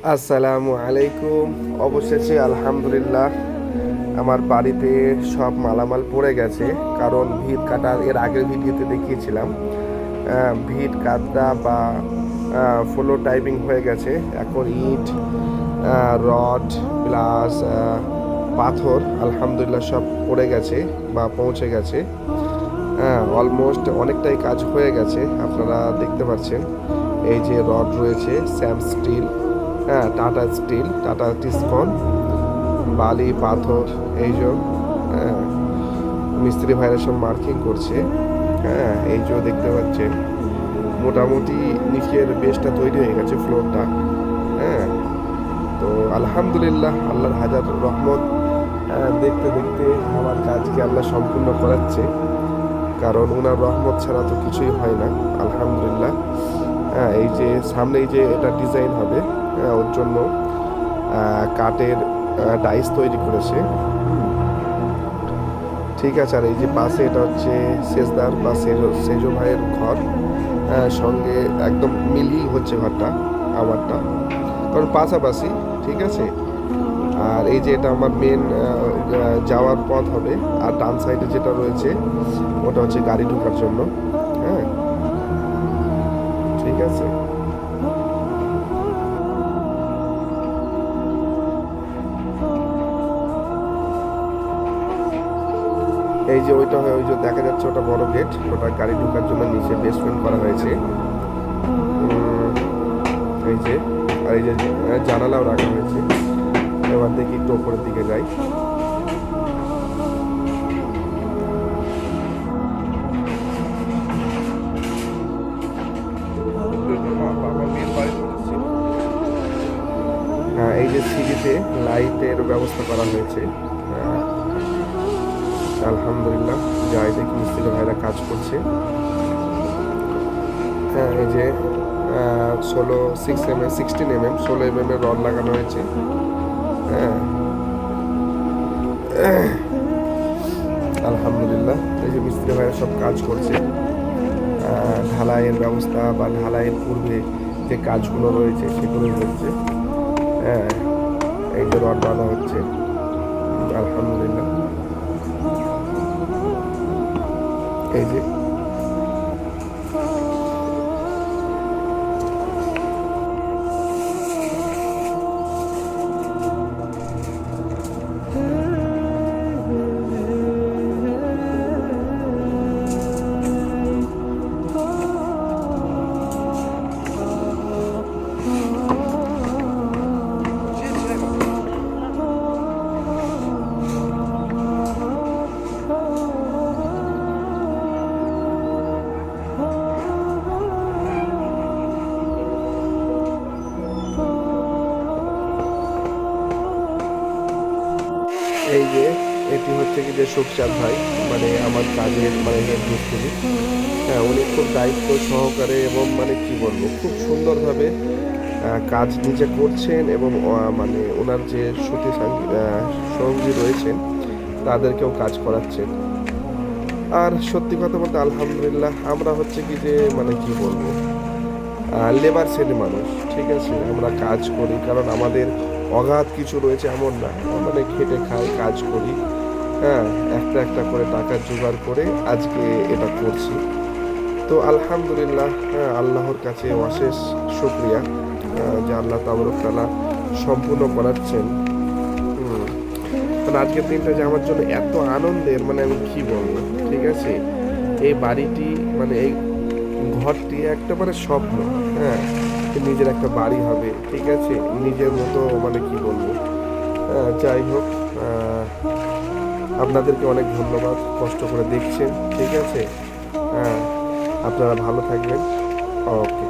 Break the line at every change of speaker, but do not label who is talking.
আসসালামু আলাইকুম। অবশেষে আলহামদুলিল্লাহ আমার বাড়িতে সব মালামাল পড়ে গেছে, কারণ ভিত কাটার এর আগের ভিডিওতে দেখিয়েছিলাম ভিত কাটা বা ফ্লোর টাইপিং হয়ে গেছে। এখন ইট, রড প্লাস পাথর আলহামদুলিল্লাহ সব পড়ে গেছে বা পৌঁছে গেছে। অলমোস্ট অনেকটাই কাজ হয়ে গেছে, আপনারা দেখতে পাচ্ছেন। এই যে রড রয়েছে Sam steel, Tata steel, Tata Tiscon, বালি, পাথর, এই যে হ্যাঁ, মিস্ত্রি ভাইরা সব মার্কিং করছে। এই যে দেখতে পাচ্ছেন মোটামুটি নিচের বেসটা তৈরি হয়ে গেছে, ফ্লোরটা। হ্যাঁ, তো আলহামদুলিল্লাহ আল্লাহর হাজার রহমত। দেখতে দেখতে আমার কাজকে আল্লাহ সম্পূর্ণ করাচ্ছে, কারণ ওনার রহমত ছাড়া তো কিছুই হয় না। আলহামদুলিল্লাহ। এই যে সামনে এই যে এটা ডিজাইন হবে, ওর জন্য কাঠের ডাইস তৈরি করেছে। ঠিক আছে। আর এই যে পাশে এটা হচ্ছে সেজদার বা সেজো ভাইয়ের ঘর, সঙ্গে একদম মিলিয়ে হচ্ছে ঘরটা আমারটা, কারণ পাশাপাশি। ঠিক আছে। আর এই যে এটা আমার মেন যাওয়ার পথ হবে, আর ডান সাইডে যেটা রয়েছে ওটা হচ্ছে গাড়ি ঢোকার জন্য। হ্যাঁ, ঠিক আছে। এই যে ওইটা হয়, ওই যে দেখা যাচ্ছে ওটা বড় গেট, ওটা গাড়ি ঢোকার জন্য নিচে বেসমেন্ট করা হয়েছে। এই যে, আর এই যে জানালাও রাখা হয়েছে। এবার দেখি একটু ওপরের দিকে যাই। হ্যাঁ, এই যে সিঁড়িতে লাইটের ব্যবস্থা করা হয়েছে। আলহামদুলিল্লাহ, যাই দেখি মিস্ত্রি ভাইরা কাজ করছে। হ্যাঁ, এই যে 16 mm 16 mm রড লাগানো হয়েছে। হ্যাঁ, আলহামদুলিল্লাহ। এই যে মিস্ত্রি ভাইরা সব কাজ করছে। ঢালাইয়ের ব্যবস্থা বা ঢালাইয়ের পূর্বে যে কাজগুলো রয়েছে সেগুলোই হচ্ছে। হ্যাঁ, এই যে রড বাঁধা হচ্ছে। আলহামদুলিল্লাহ। এই যে এই যে এটি হচ্ছে কি যে সুখচাঁদ ভাই, মানে আমার কাজের মানে হেড মিস্ত্রি। হ্যাঁ, উনি খুব দায়িত্ব সহকারে এবং মানে কি বলবো, খুব সুন্দরভাবে কাজ নিজে করছেন, এবং মানে ওনার যে সঙ্গী রয়েছেন তাদেরকেও কাজ করাচ্ছেন। আর সত্যি কথা বলতে আলহামদুলিল্লাহ আমরা হচ্ছে কি যে মানে কি বলবো, লেবার শ্রেণী মানুষ। ঠিক আছে, আমরা কাজ করি কারণ আমাদের অগাধ কিছু রয়েছে এমন না, মানে খেটে খাই, কাজ করি। হ্যাঁ, একটা একটা করে টাকা জোগাড় করে আজকে এটা করছি। তো আলহামদুলিল্লাহ, হ্যাঁ, আল্লাহর কাছে অশেষ শুকরিয়া যে আল্লাহ তাবারক তাআলা সম্পূর্ণ করাচ্ছেন। কারণ আজকের দিনটা যে আমার জন্য এত আনন্দের, মানে আমি কি বলবো। ঠিক আছে, এই বাড়িটি মানে এই ঘরটি একটা মানে স্বপ্ন। হ্যাঁ, নিজের একটা বাড়ি হবে। ঠিক আছে, নিজের মতো মানে কি বলবো। যাই হোক, আপনাদেরকে অনেক ধন্যবাদ, কষ্ট করে দেখছেন। ঠিক আছে, হ্যাঁ, আপনারা ভালো থাকবেন। ওকে।